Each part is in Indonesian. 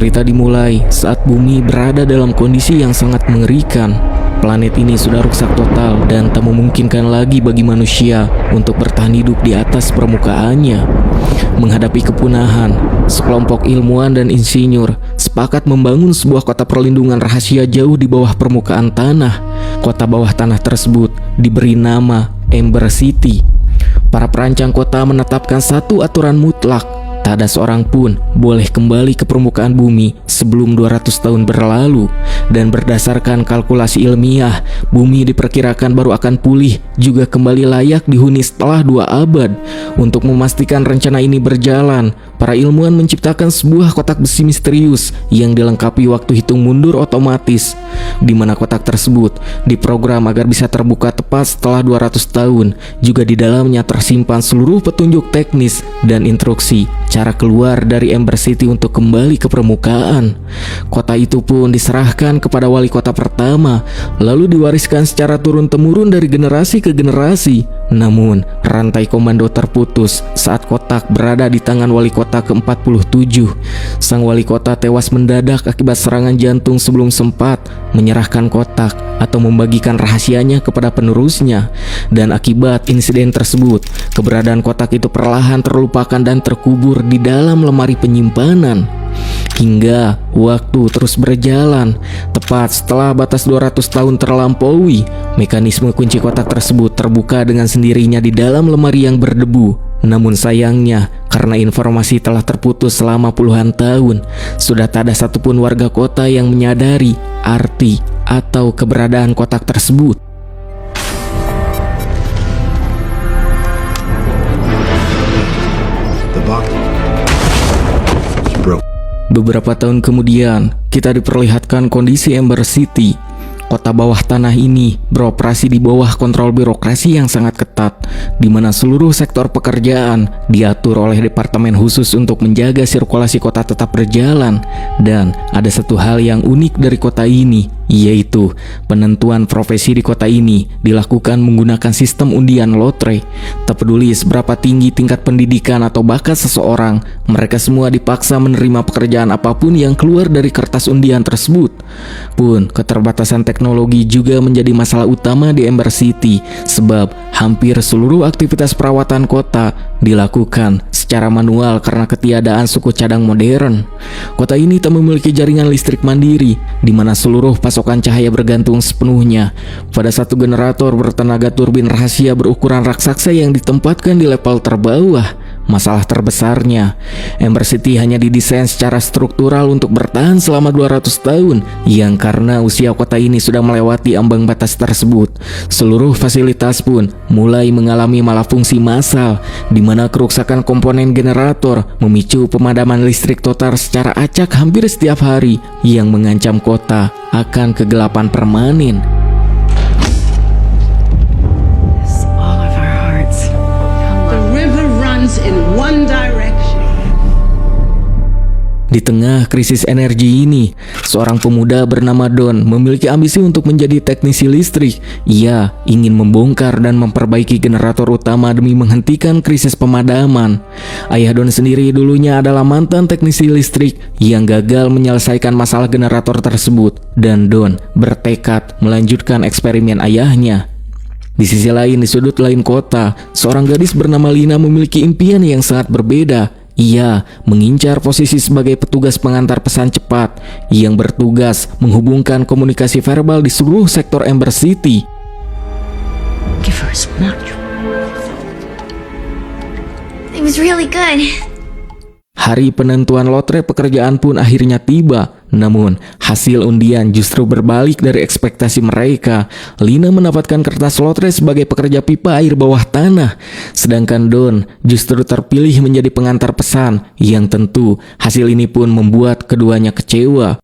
Cerita dimulai saat bumi berada dalam kondisi yang sangat mengerikan. Planet ini sudah rusak total dan tak memungkinkan lagi bagi manusia untuk bertahan hidup di atas permukaannya. Menghadapi kepunahan, sekelompok ilmuwan dan insinyur sepakat membangun sebuah kota perlindungan rahasia jauh di bawah permukaan tanah. Kota bawah tanah tersebut diberi nama Ember City. Para perancang kota menetapkan satu aturan mutlak: tak ada seorang pun boleh kembali ke permukaan bumi sebelum 200 tahun berlalu. Dan berdasarkan kalkulasi ilmiah, bumi diperkirakan baru akan pulih juga kembali layak dihuni setelah 2 abad. Untuk memastikan rencana ini berjalan, para ilmuwan menciptakan sebuah kotak besi misterius yang dilengkapi waktu hitung mundur otomatis, di mana kotak tersebut diprogram agar bisa terbuka tepat setelah 200 tahun. Juga di dalamnya tersimpan seluruh petunjuk teknis dan instruksi cara keluar dari Ember City untuk kembali ke permukaan. Kota itu pun diserahkan kepada wali kota pertama, lalu diwariskan secara turun-temurun dari generasi ke generasi. Namun, rantai komando terputus saat kotak berada di tangan wali kota ke-47. Sang wali kota tewas mendadak akibat serangan jantung sebelum sempat menyerahkan kotak atau membagikan rahasianya kepada penerusnya. Dan akibat insiden tersebut, keberadaan kotak itu perlahan terlupakan dan terkubur di dalam lemari penyimpanan. Hingga waktu terus berjalan, tepat setelah batas 200 tahun terlampaui, mekanisme kunci kotak tersebut terbuka dengan sendirinya di dalam lemari yang berdebu. Namun sayangnya, karena informasi telah terputus selama puluhan tahun, sudah tak ada satupun warga kota yang menyadari arti atau keberadaan kotak tersebut. Beberapa tahun kemudian, kita diperlihatkan kondisi Ember City. Kota bawah tanah ini beroperasi di bawah kontrol birokrasi yang sangat ketat, di mana seluruh sektor pekerjaan diatur oleh departemen khusus untuk menjaga sirkulasi kota tetap berjalan. Dan ada satu hal yang unik dari kota ini, yaitu penentuan profesi di kota ini dilakukan menggunakan sistem undian lotre. Tak peduli seberapa tinggi tingkat pendidikan atau bakat seseorang, mereka semua dipaksa menerima pekerjaan apapun yang keluar dari kertas undian tersebut. Pun keterbatasan teknologi juga menjadi masalah utama di Ember City, sebab hampir seluruh aktivitas perawatan kota dilakukan secara manual karena ketiadaan suku cadang modern. Kota ini tak memiliki jaringan listrik mandiri, di mana seluruh pasokan cahaya bergantung sepenuhnya pada satu generator bertenaga turbin rahasia berukuran raksasa yang ditempatkan di level terbawah. Masalah terbesarnya, Ember City hanya didesain secara struktural untuk bertahan selama 200 tahun, yang karena usia kota ini sudah melewati ambang batas tersebut, seluruh fasilitas pun mulai mengalami malafungsi massal, di mana kerusakan komponen generator memicu pemadaman listrik total secara acak hampir setiap hari, yang mengancam kota akan kegelapan permanen. In one direction. Di tengah krisis energi ini, seorang pemuda bernama Don memiliki ambisi untuk menjadi teknisi listrik. Ia ingin membongkar dan memperbaiki generator utama demi menghentikan krisis pemadaman. Ayah Don sendiri dulunya adalah mantan teknisi listrik yang gagal menyelesaikan masalah generator tersebut, dan Don bertekad melanjutkan eksperimen ayahnya. Di sisi lain, di sudut lain kota, seorang gadis bernama Lina memiliki impian yang sangat berbeda. Ia mengincar posisi sebagai petugas pengantar pesan cepat yang bertugas menghubungkan komunikasi verbal di seluruh sektor Ember City. Give her a smack. It was really good. Hari penentuan lotre pekerjaan pun akhirnya tiba. Namun, hasil undian justru berbalik dari ekspektasi mereka. Lina mendapatkan kertas lotre sebagai pekerja pipa air bawah tanah, sedangkan Don justru terpilih menjadi pengantar pesan, yang tentu hasil ini pun membuat keduanya kecewa.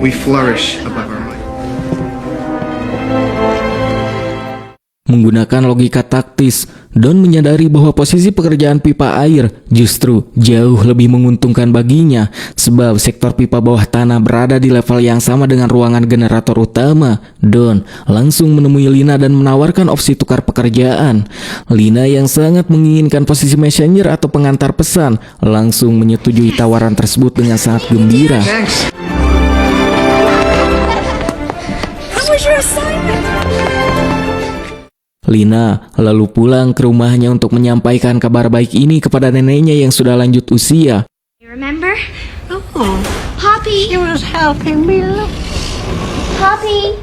We flourish above our Menggunakan logika taktis, Don menyadari bahwa posisi pekerjaan pipa air justru jauh lebih menguntungkan baginya sebab sektor pipa bawah tanah berada di level yang sama dengan ruangan generator utama. Don langsung menemui Lina dan menawarkan opsi tukar pekerjaan. Lina yang sangat menginginkan posisi messenger atau pengantar pesan langsung menyetujui tawaran tersebut dengan sangat gembira. What was your assignment? Lina lalu pulang ke rumahnya untuk menyampaikan kabar baik ini kepada neneknya yang sudah lanjut usia. You remember? Oh, Poppy! she was helping me look. Poppy!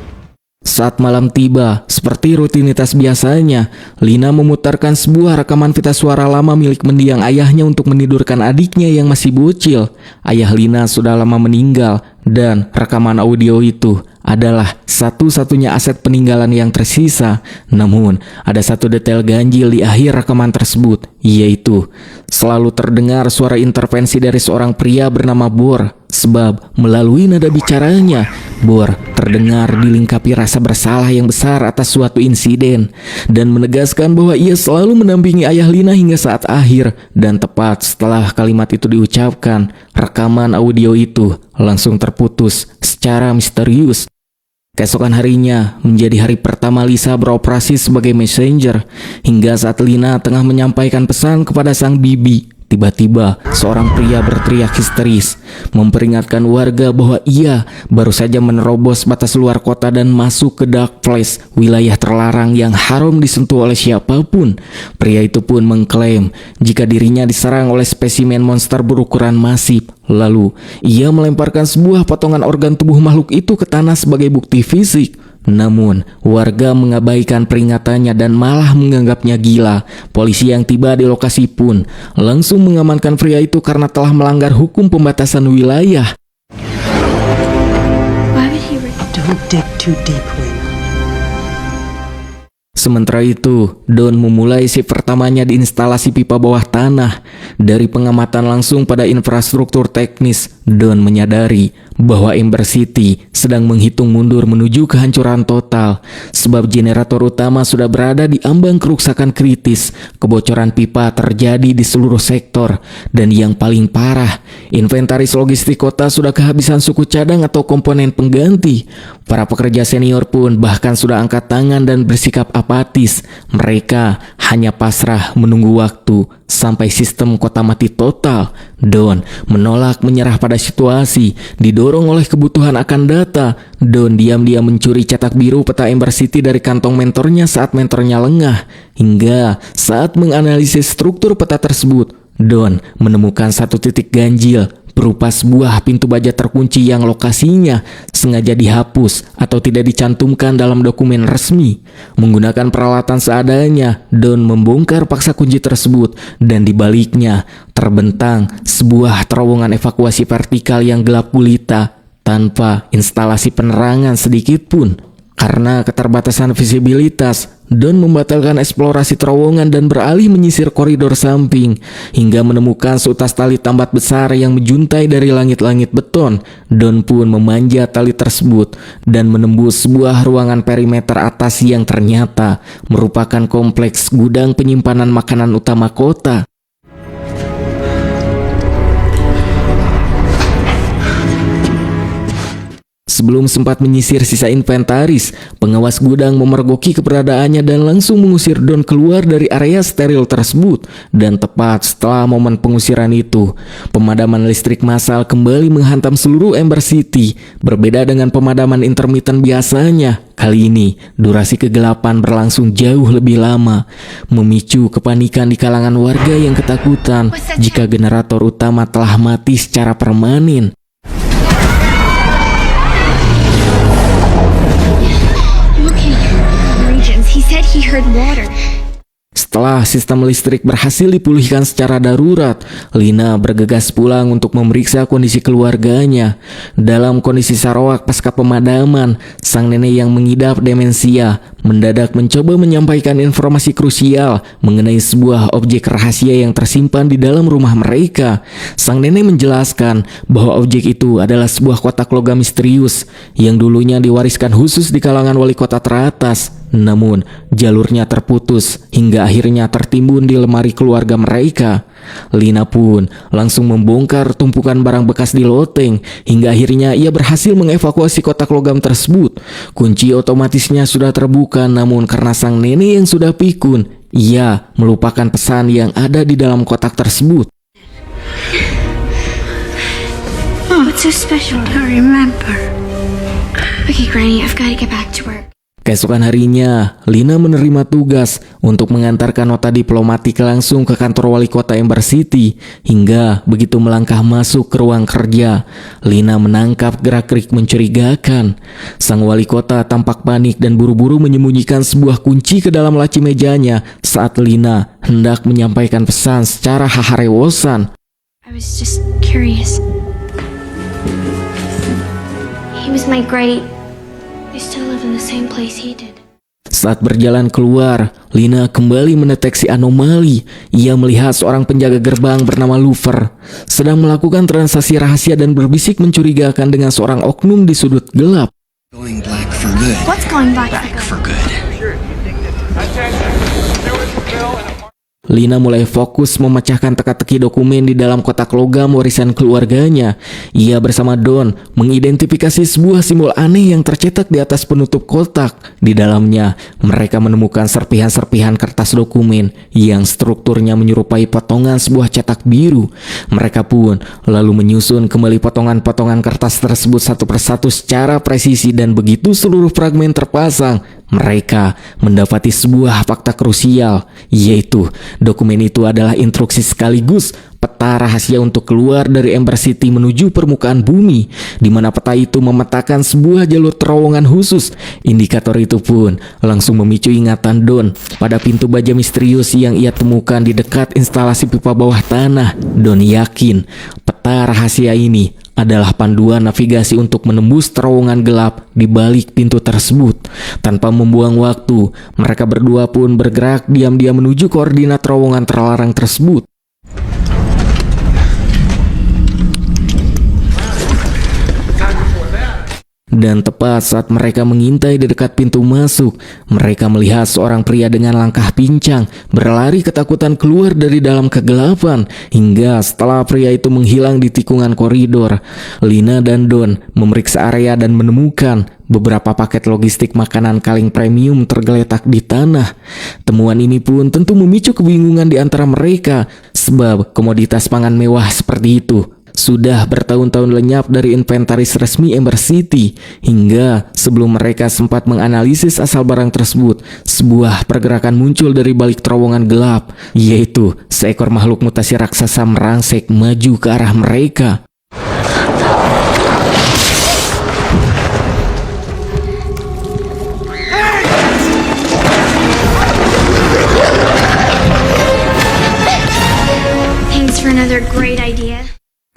Saat malam tiba, seperti rutinitas biasanya, Lina memutarkan sebuah rekaman pita suara lama milik mendiang ayahnya untuk menidurkan adiknya yang masih bocil. Ayah Lina sudah lama meninggal dan rekaman audio itu adalah satu-satunya aset peninggalan yang tersisa. Namun, ada satu detail ganjil di akhir rekaman tersebut, yaitu selalu terdengar suara intervensi dari seorang pria bernama Bor. Sebab melalui nada bicaranya, Bor terdengar dilingkapi rasa bersalah yang besar atas suatu insiden dan menegaskan bahwa ia selalu mendampingi ayah Lina hingga saat akhir. Dan tepat setelah kalimat itu diucapkan, rekaman audio itu langsung terputus secara misterius. Keesokan harinya menjadi hari pertama Lisa beroperasi sebagai messenger. Hingga saat Lina tengah menyampaikan pesan kepada sang bibi, tiba-tiba seorang pria berteriak histeris memperingatkan warga bahwa ia baru saja menerobos batas luar kota dan masuk ke dark place, wilayah terlarang yang haram disentuh oleh siapapun. Pria itu pun mengklaim jika dirinya diserang oleh spesimen monster berukuran masif. Lalu ia melemparkan sebuah potongan organ tubuh makhluk itu ke tanah sebagai bukti fisik. Namun, warga mengabaikan peringatannya dan malah menganggapnya gila. Polisi yang tiba di lokasi pun langsung mengamankan pria itu karena telah melanggar hukum pembatasan wilayah. Why would he Don't dig too deep, Lina. Sementara itu, Don memulai shift pertamanya di instalasi pipa bawah tanah. Dari pengamatan langsung pada infrastruktur teknis, Don menyadari bahwa Ember City sedang menghitung mundur menuju kehancuran total. Sebab generator utama sudah berada di ambang kerusakan kritis. Kebocoran pipa terjadi di seluruh sektor. Dan yang paling parah, inventaris logistik kota sudah kehabisan suku cadang atau komponen pengganti. Para pekerja senior pun bahkan sudah angkat tangan dan bersikap apatis. Mereka hanya pasrah menunggu waktu sampai sistem kota mati total. Don menolak menyerah pada situasi. Didorong oleh kebutuhan akan data, Don diam-diam mencuri cetak biru peta Ember City dari kantong mentornya saat mentornya lengah. Hingga saat menganalisis struktur peta tersebut, Don menemukan satu titik ganjil berupa sebuah pintu baja terkunci yang lokasinya sengaja dihapus atau tidak dicantumkan dalam dokumen resmi. Menggunakan peralatan seadanya, Don membongkar paksa kunci tersebut dan di baliknya terbentang sebuah terowongan evakuasi vertikal yang gelap gulita tanpa instalasi penerangan sedikit pun. Karena keterbatasan visibilitas, Don membatalkan eksplorasi terowongan dan beralih menyisir koridor samping hingga menemukan seutas tali tambat besar yang menjuntai dari langit-langit beton. Don pun memanjat tali tersebut dan menembus sebuah ruangan perimeter atas yang ternyata merupakan kompleks gudang penyimpanan makanan utama kota. Sebelum sempat menyisir sisa inventaris, pengawas gudang memergoki keberadaannya dan langsung mengusir Don keluar dari area steril tersebut. Dan tepat setelah momen pengusiran itu, pemadaman listrik massal kembali menghantam seluruh Ember City. Berbeda dengan pemadaman intermittent biasanya, kali ini durasi kegelapan berlangsung jauh lebih lama, memicu kepanikan di kalangan warga yang ketakutan jika generator utama telah mati secara permanen. He said he heard water. Setelah sistem listrik berhasil dipulihkan secara darurat, Lina bergegas pulang untuk memeriksa kondisi keluarganya. Dalam kondisi sarawak pasca pemadaman, sang nenek yang mengidap demensia mendadak mencoba menyampaikan informasi krusial mengenai sebuah objek rahasia yang tersimpan di dalam rumah mereka. Sang nenek menjelaskan bahwa objek itu adalah sebuah kotak logam misterius yang dulunya diwariskan khusus di kalangan wali kota teratas. Namun, jalurnya terputus hingga akhirnya tertimbun di lemari keluarga mereka. Lina pun langsung membongkar tumpukan barang bekas di loteng hingga akhirnya ia berhasil mengevakuasi kotak logam tersebut. Kunci otomatisnya sudah terbuka, namun karena sang nenek yang sudah pikun, ia melupakan pesan yang ada di dalam kotak tersebut. What's so special? I remember. Okay, Granny, I've got to get back to work. Keesokan harinya, Lina menerima tugas untuk mengantarkan nota diplomatik langsung ke kantor wali kota Ember City. Hingga begitu melangkah masuk ke ruang kerja, Lina menangkap gerak-gerik mencurigakan. Sang wali kota tampak panik dan buru-buru menyembunyikan sebuah kunci ke dalam laci mejanya saat Lina hendak menyampaikan pesan secara haharewosan. I was just curious. He was my great. I still live in the same place he did. Saat berjalan keluar, Lina kembali mendeteksi anomali. Ia melihat seorang penjaga gerbang bernama Lufer sedang melakukan transaksi rahasia dan berbisik mencurigakan dengan seorang oknum di sudut gelap. Going black for good. What's going back? For good. Lina mulai fokus memecahkan teka-teki dokumen di dalam kotak logam warisan keluarganya. Ia bersama Don mengidentifikasi sebuah simbol aneh yang tercetak di atas penutup kotak. Di dalamnya, mereka menemukan serpihan-serpihan kertas dokumen yang strukturnya menyerupai potongan sebuah cetak biru. Mereka pun lalu menyusun kembali potongan-potongan kertas tersebut satu persatu secara presisi, dan begitu seluruh fragmen terpasang, mereka mendapati sebuah fakta krusial, yaitu dokumen itu adalah instruksi sekaligus peta rahasia untuk keluar dari Ember City menuju permukaan bumi, di mana peta itu memetakan sebuah jalur terowongan khusus. Indikator itu pun langsung memicu ingatan Don pada pintu baja misterius yang ia temukan di dekat instalasi pipa bawah tanah. Don yakin peta rahasia ini adalah panduan navigasi untuk menembus terowongan gelap di balik pintu tersebut. Tanpa membuang waktu, mereka berdua pun bergerak diam-diam menuju koordinat terowongan terlarang tersebut. Dan tepat saat mereka mengintai di dekat pintu masuk, mereka melihat seorang pria dengan langkah pincang berlari ketakutan keluar dari dalam kegelapan. Hingga setelah pria itu menghilang di tikungan koridor, Lina dan Don memeriksa area dan menemukan beberapa paket logistik makanan kaleng premium tergeletak di tanah. Temuan ini pun tentu memicu kebingungan di antara mereka, sebab komoditas pangan mewah seperti itu sudah bertahun-tahun lenyap dari inventaris resmi Ember City. Hingga sebelum mereka sempat menganalisis asal barang tersebut, sebuah pergerakan muncul dari balik terowongan gelap, yaitu seekor makhluk mutasi raksasa merangsek maju ke arah mereka. Thanks for another great idea.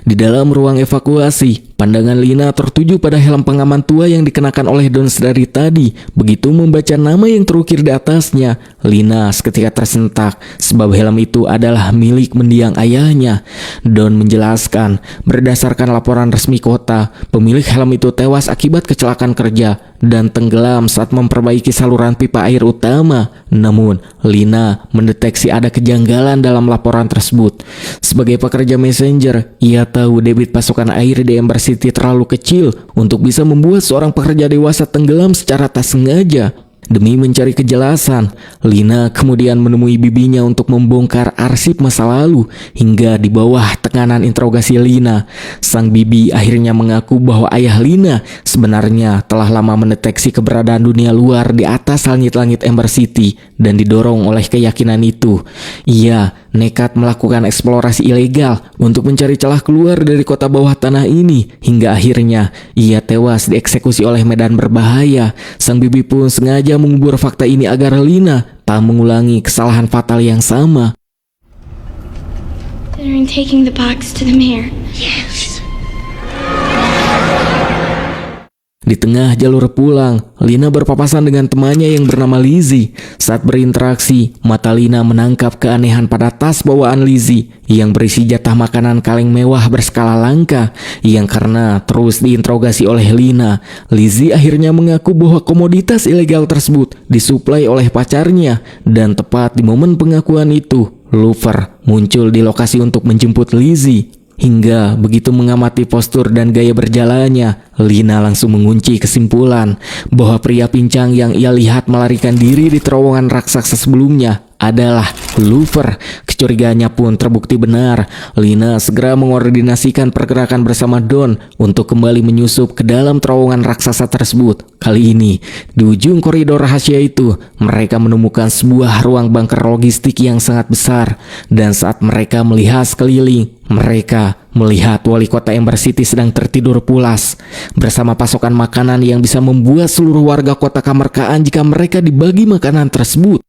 Di dalam ruang evakuasi, pandangan Lina tertuju pada helm pengaman tua yang dikenakan oleh Don dari tadi. Begitu membaca nama yang terukir di atasnya, Lina seketika tersentak sebab helm itu adalah milik mendiang ayahnya. Don menjelaskan, berdasarkan laporan resmi kota, pemilik helm itu tewas akibat kecelakaan kerja dan tenggelam saat memperbaiki saluran pipa air utama. Namun, Lina mendeteksi ada kejanggalan dalam laporan tersebut. Sebagai pekerja messenger, ia tahu debit pasokan air di Ember City terlalu kecil untuk bisa membuat seorang pekerja dewasa tenggelam secara tak sengaja. Demi mencari kejelasan, Lina kemudian menemui bibinya untuk membongkar arsip masa lalu. Hingga di bawah tekanan interogasi Lina, sang bibi akhirnya mengaku bahwa ayah Lina sebenarnya telah lama mendeteksi keberadaan dunia luar di atas langit-langit Ember City. Dan didorong oleh keyakinan itu, ia nekat melakukan eksplorasi ilegal untuk mencari celah keluar dari kota bawah tanah ini. Hingga akhirnya ia tewas dieksekusi oleh medan berbahaya. Sang bibi pun sengaja mengubur fakta ini agar Lina tak mengulangi kesalahan fatal yang sama. They're taking the box to the mayor. Yes. Di tengah jalur pulang, Lina berpapasan dengan temannya yang bernama Lizzie. Saat berinteraksi, mata Lina menangkap keanehan pada tas bawaan Lizzie yang berisi jatah makanan kaleng mewah berskala langka. Yang karena terus diinterogasi oleh Lina, Lizzie akhirnya mengaku bahwa komoditas ilegal tersebut disuplai oleh pacarnya. Dan tepat di momen pengakuan itu, Lover muncul di lokasi untuk menjemput Lizzie. Hingga begitu mengamati postur dan gaya berjalannya, Lina langsung mengunci kesimpulan bahwa pria pincang yang ia lihat melarikan diri di terowongan raksasa sebelumnya adalah Lover. Kecurigaannya pun terbukti benar. Lina segera mengordinasikan pergerakan bersama Don untuk kembali menyusup ke dalam terowongan raksasa tersebut. Kali ini, di ujung koridor rahasia itu, mereka menemukan sebuah ruang bunker logistik yang sangat besar. Dan saat mereka melihat sekeliling, mereka melihat wali kota Ember City sedang tertidur pulas bersama pasokan makanan yang bisa membuat seluruh warga kota kemerkaan jika mereka dibagi makanan tersebut.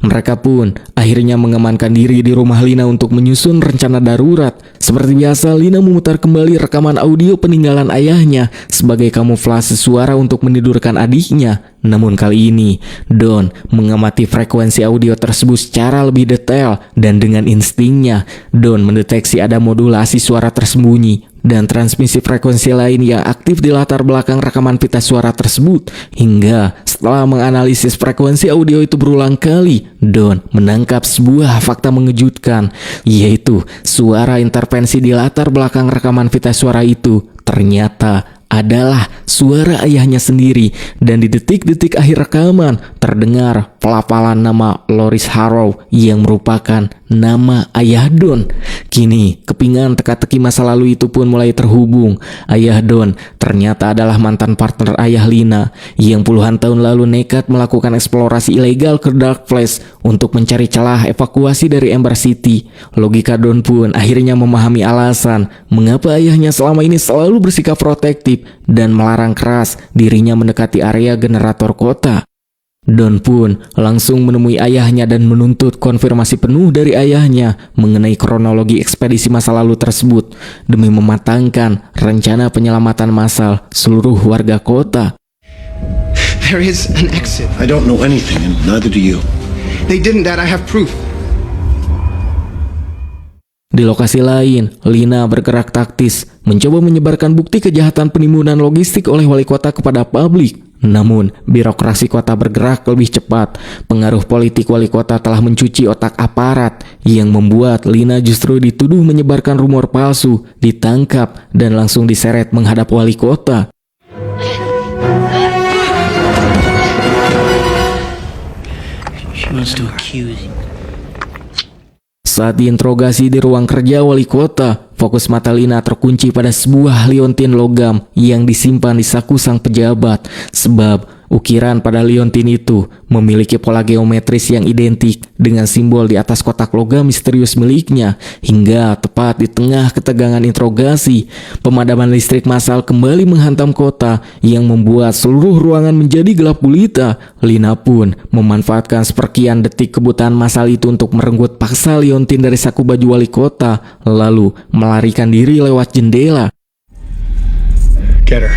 Mereka pun akhirnya mengamankan diri di rumah Lina untuk menyusun rencana darurat. Seperti biasa, Lina memutar kembali rekaman audio peninggalan ayahnya sebagai kamuflase suara untuk menidurkan adiknya. Namun kali ini, Don mengamati frekuensi audio tersebut secara lebih detail dan dengan instingnya, Don mendeteksi ada modulasi suara tersembunyi dan transmisi frekuensi lain yang aktif di latar belakang rekaman pita suara tersebut. Hingga setelah menganalisis frekuensi audio itu berulang kali, Don menangkap sebuah fakta mengejutkan, yaitu suara intervensi di latar belakang rekaman pita suara itu ternyata adalah suara ayahnya sendiri. Dan di detik-detik akhir rekaman terdengar pelafalan nama Loris Harrow yang merupakan nama ayah Don. Kini kepingan teka-teki masa lalu itu pun mulai terhubung. Ayah Don ternyata adalah mantan partner ayah Lina yang puluhan tahun lalu nekat melakukan eksplorasi ilegal ke Dark Place untuk mencari celah evakuasi dari Ember City. Logika Don pun akhirnya memahami alasan mengapa ayahnya selama ini selalu bersikap protektif dan melarang keras dirinya mendekati area generator kota. Don pun langsung menemui ayahnya dan menuntut konfirmasi penuh dari ayahnya mengenai kronologi ekspedisi masa lalu tersebut demi mematangkan rencana penyelamatan massal seluruh warga kota. There is an exit. I don't know anything, and neither do you. They didn't, Dad. I have proof. Di lokasi lain, Lina bergerak taktis, mencoba menyebarkan bukti kejahatan penimbunan logistik oleh wali kota kepada publik. Namun, birokrasi kota bergerak lebih cepat. Pengaruh politik wali kota telah mencuci otak aparat, yang membuat Lina justru dituduh menyebarkan rumor palsu, ditangkap, dan langsung diseret menghadap wali kota. She wants to accuse you. Saat diinterogasi di ruang kerja wali kota, fokus mata Lina terkunci pada sebuah liontin logam yang disimpan di saku sang pejabat. Sebab ukiran pada liontin itu memiliki pola geometris yang identik dengan simbol di atas kotak logam misterius miliknya. Hingga tepat di tengah ketegangan interogasi, pemadaman listrik massal kembali menghantam kota yang membuat seluruh ruangan menjadi gelap gulita. Lina pun memanfaatkan seperkian detik kebutaan massal itu untuk merenggut paksa liontin dari saku baju wali kota, lalu melarikan diri lewat jendela. Get her.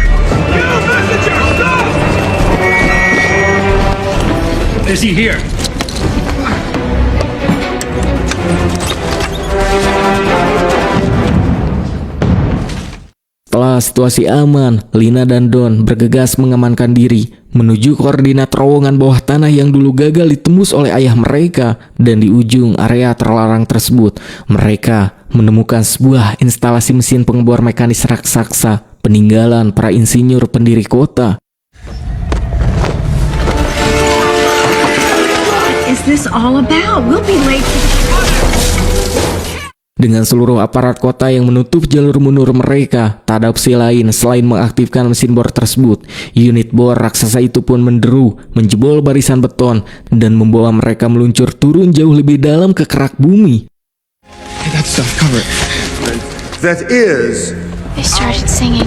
Is he here? Setelah situasi aman, Lina dan Don bergegas mengamankan diri menuju koordinat terowongan bawah tanah yang dulu gagal ditembus oleh ayah mereka. Dan di ujung area terlarang tersebut, mereka menemukan sebuah instalasi mesin pengebor mekanis raksasa, peninggalan para insinyur pendiri kota. Is this all about? We'll be late for the Dengan seluruh aparat kota yang menutup jalur mundur mereka, tak ada opsi lain selain mengaktifkan mesin bor tersebut. Unit bor raksasa itu pun menderu, menjebol barisan beton, dan membawa mereka meluncur turun jauh lebih dalam ke kerak bumi. Hey, that stuff, cover it. That is. They started singing.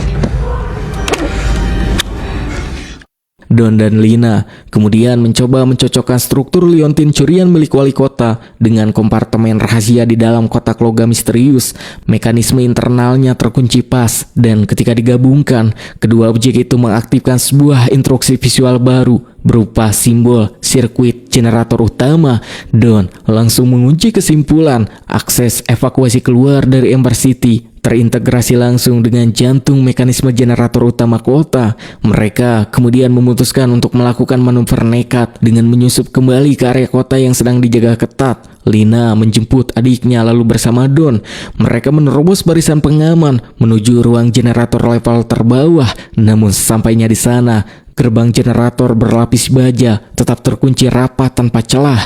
Don dan Lina kemudian mencoba mencocokkan struktur liontin curian milik wali kota dengan kompartemen rahasia di dalam kotak logam misterius. Mekanisme internalnya terkunci pas, dan ketika digabungkan, kedua objek itu mengaktifkan sebuah instruksi visual baru berupa simbol sirkuit generator utama. Don langsung mengunci kesimpulan akses evakuasi keluar dari Ember City terintegrasi langsung dengan jantung mekanisme generator utama kota. Mereka kemudian memutuskan untuk melakukan manuver nekat dengan menyusup kembali ke area kota yang sedang dijaga ketat. Lina menjemput adiknya lalu bersama Don, mereka menerobos barisan pengaman menuju ruang generator level terbawah. Namun sesampainya di sana, gerbang generator berlapis baja tetap terkunci rapat tanpa celah.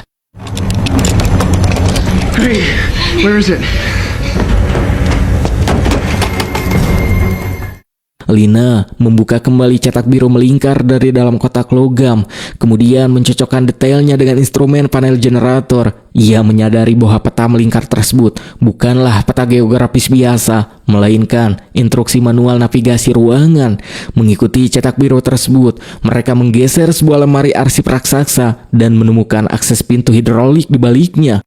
Hey, where is it? Lina membuka kembali cetak biru melingkar dari dalam kotak logam, kemudian mencocokkan detailnya dengan instrumen panel generator. Ia menyadari bahwa peta melingkar tersebut bukanlah peta geografis biasa, melainkan instruksi manual navigasi ruangan. Mengikuti cetak biru tersebut, mereka menggeser sebuah lemari arsip raksasa dan menemukan akses pintu hidrolik di baliknya.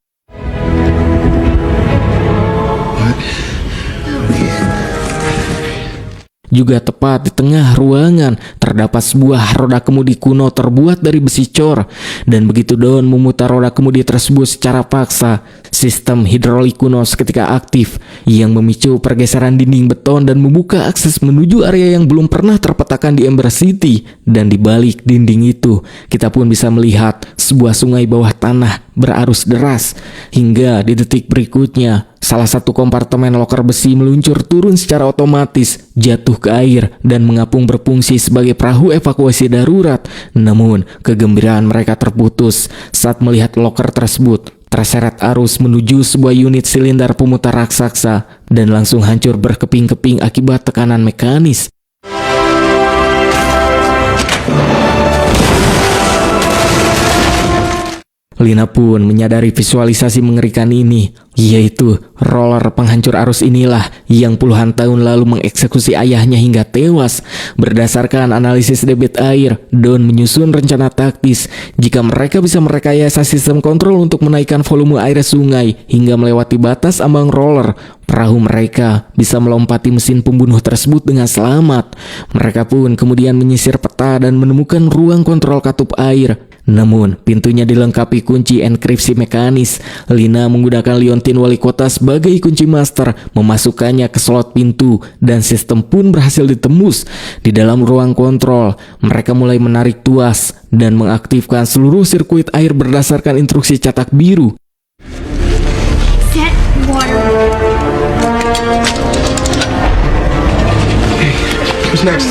Juga tepat di tengah ruangan terdapat sebuah roda kemudi kuno terbuat dari besi cor, dan begitu Don memutar roda kemudi tersebut secara paksa, sistem hidrolik kuno seketika aktif yang memicu pergeseran dinding beton dan membuka akses menuju area yang belum pernah terpetakan di Ember City. Dan di balik dinding itu, kita pun bisa melihat sebuah sungai bawah tanah berarus deras. Hingga di detik berikutnya, salah satu kompartemen loker besi meluncur turun secara otomatis, jatuh ke air dan mengapung berfungsi sebagai perahu evakuasi darurat. Namun, kegembiraan mereka terputus saat melihat loker tersebut terseret arus menuju sebuah unit silinder pemutar raksasa dan langsung hancur berkeping-keping akibat tekanan mekanis. Lina pun menyadari visualisasi mengerikan ini, yaitu roller penghancur arus inilah yang puluhan tahun lalu mengeksekusi ayahnya hingga tewas. Berdasarkan analisis debit air, Don menyusun rencana taktis. Jika mereka bisa merekayasa sistem kontrol untuk menaikkan volume air sungai hingga melewati batas ambang roller, perahu mereka bisa melompati mesin pembunuh tersebut dengan selamat. Mereka pun kemudian menyisir peta dan menemukan ruang kontrol katup air. Namun, pintunya dilengkapi kunci enkripsi mekanis. Lina menggunakan liontin wali kota sebagai kunci master, memasukkannya ke slot pintu, dan sistem pun berhasil ditembus. Di dalam ruang kontrol, mereka mulai menarik tuas dan mengaktifkan seluruh sirkuit air berdasarkan instruksi cetak biru. Set water. Hey, who's next?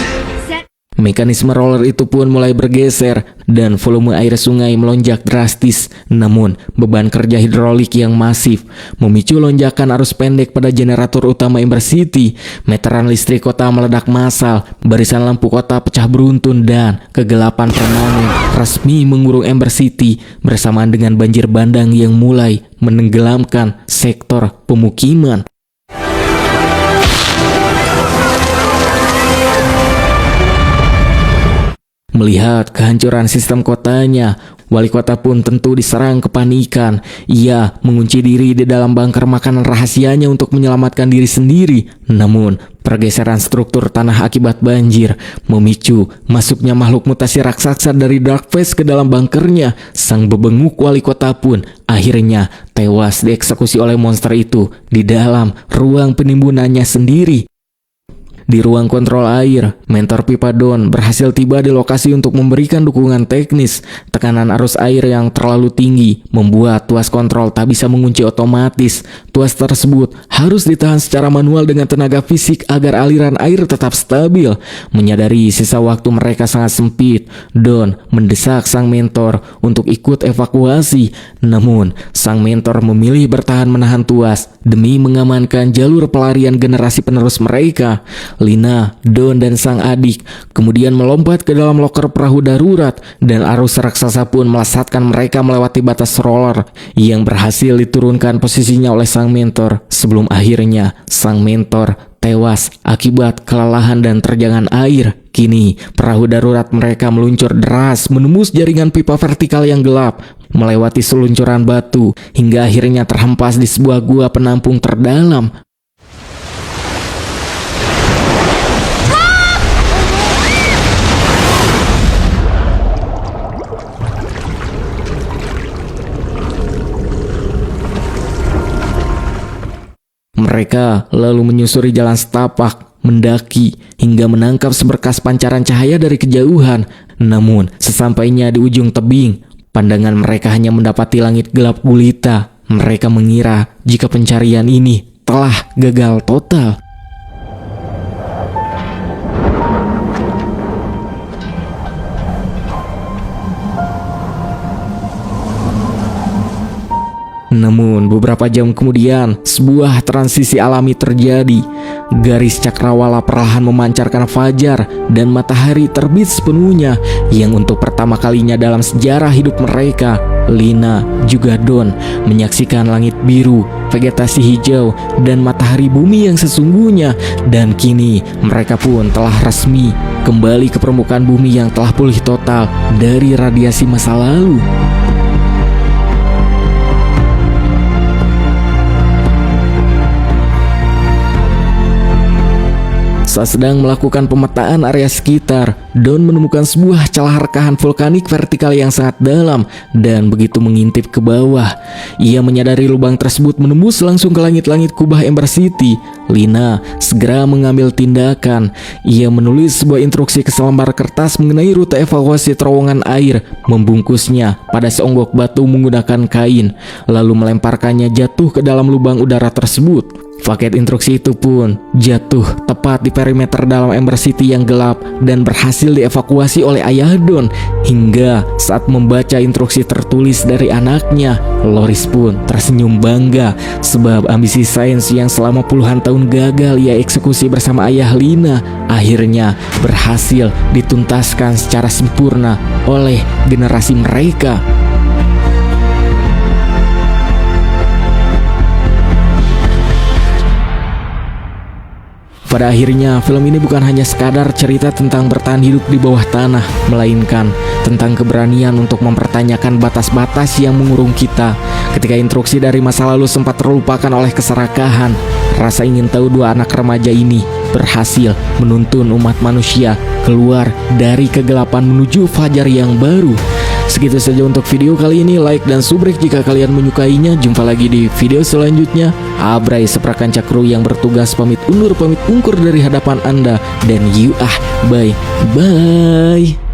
Mekanisme roller itu pun mulai bergeser dan volume air sungai melonjak drastis. Namun, beban kerja hidrolik yang masif memicu lonjakan arus pendek pada generator utama Ember City. Meteran listrik kota meledak massal, barisan lampu kota pecah beruntun, dan kegelapan permanen resmi mengurung Ember City bersamaan dengan banjir bandang yang mulai menenggelamkan sektor pemukiman. Melihat kehancuran sistem kotanya, wali kota pun tentu diserang kepanikan. Ia mengunci diri di dalam bunker makanan rahasianya untuk menyelamatkan diri sendiri. Namun, pergeseran struktur tanah akibat banjir memicu masuknya makhluk mutasi raksasa dari Dark Phase ke dalam bunkernya. Sang bebenguk wali kota pun akhirnya tewas dieksekusi oleh monster itu di dalam ruang penimbunannya sendiri. Di ruang kontrol air, mentor pipa Don berhasil tiba di lokasi untuk memberikan dukungan teknis. Tekanan arus air yang terlalu tinggi membuat tuas kontrol tak bisa mengunci otomatis. Tuas tersebut harus ditahan secara manual dengan tenaga fisik agar aliran air tetap stabil. Menyadari sisa waktu mereka sangat sempit, Don mendesak sang mentor untuk ikut evakuasi. Namun, sang mentor memilih bertahan menahan tuas demi mengamankan jalur pelarian generasi penerus mereka. Lina, Don, dan sang adik kemudian melompat ke dalam loker perahu darurat, dan arus raksasa pun melesatkan mereka melewati batas roller yang berhasil diturunkan posisinya oleh sang mentor sebelum akhirnya sang mentor tewas akibat kelelahan dan terjangan air. Kini perahu darurat mereka meluncur deras menembus jaringan pipa vertikal yang gelap, melewati seluncuran batu hingga akhirnya terhempas di sebuah gua penampung terdalam. Mereka lalu menyusuri jalan setapak, mendaki, hingga menangkap seberkas pancaran cahaya dari kejauhan. Namun, sesampainya di ujung tebing, pandangan mereka hanya mendapati langit gelap gulita. Mereka mengira jika pencarian ini telah gagal total. Namun beberapa jam kemudian sebuah transisi alami terjadi. Garis cakrawala perlahan memancarkan fajar dan matahari terbit sepenuhnya, yang untuk pertama kalinya dalam sejarah hidup mereka, Lina juga Don menyaksikan langit biru, vegetasi hijau, dan matahari bumi yang sesungguhnya. Dan kini mereka pun telah resmi kembali ke permukaan bumi yang telah pulih total dari radiasi masa lalu. Saat sedang melakukan pemetaan area sekitar, Don menemukan sebuah celah rekahan vulkanik vertikal yang sangat dalam dan begitu mengintip ke bawah. Ia menyadari lubang tersebut menembus langsung ke langit-langit kubah Ember City. Lina segera mengambil tindakan. Ia menulis sebuah instruksi ke selembar kertas mengenai rute evakuasi terowongan air, membungkusnya pada seonggok batu menggunakan kain, lalu melemparkannya jatuh ke dalam lubang udara tersebut. Paket instruksi itu pun jatuh tepat di perimeter dalam Ember City yang gelap dan berhasil dievakuasi oleh ayah Don. Hingga saat membaca instruksi tertulis dari anaknya, Loris pun tersenyum bangga sebab ambisi sains yang selama puluhan tahun gagal ia eksekusi bersama ayah Lina akhirnya berhasil dituntaskan secara sempurna oleh generasi mereka. Pada akhirnya, film ini bukan hanya sekadar cerita tentang bertahan hidup di bawah tanah, melainkan tentang keberanian untuk mempertanyakan batas-batas yang mengurung kita. Ketika instruksi dari masa lalu sempat terlupakan oleh keserakahan, rasa ingin tahu dua anak remaja ini berhasil menuntun umat manusia keluar dari kegelapan menuju fajar yang baru. Segitu saja untuk video kali ini. Like dan subrek jika kalian menyukainya. Jumpa lagi di video selanjutnya. Abrai Seprakanca Kru yang bertugas pamit undur pamit ungkur dari hadapan Anda. Dan bye.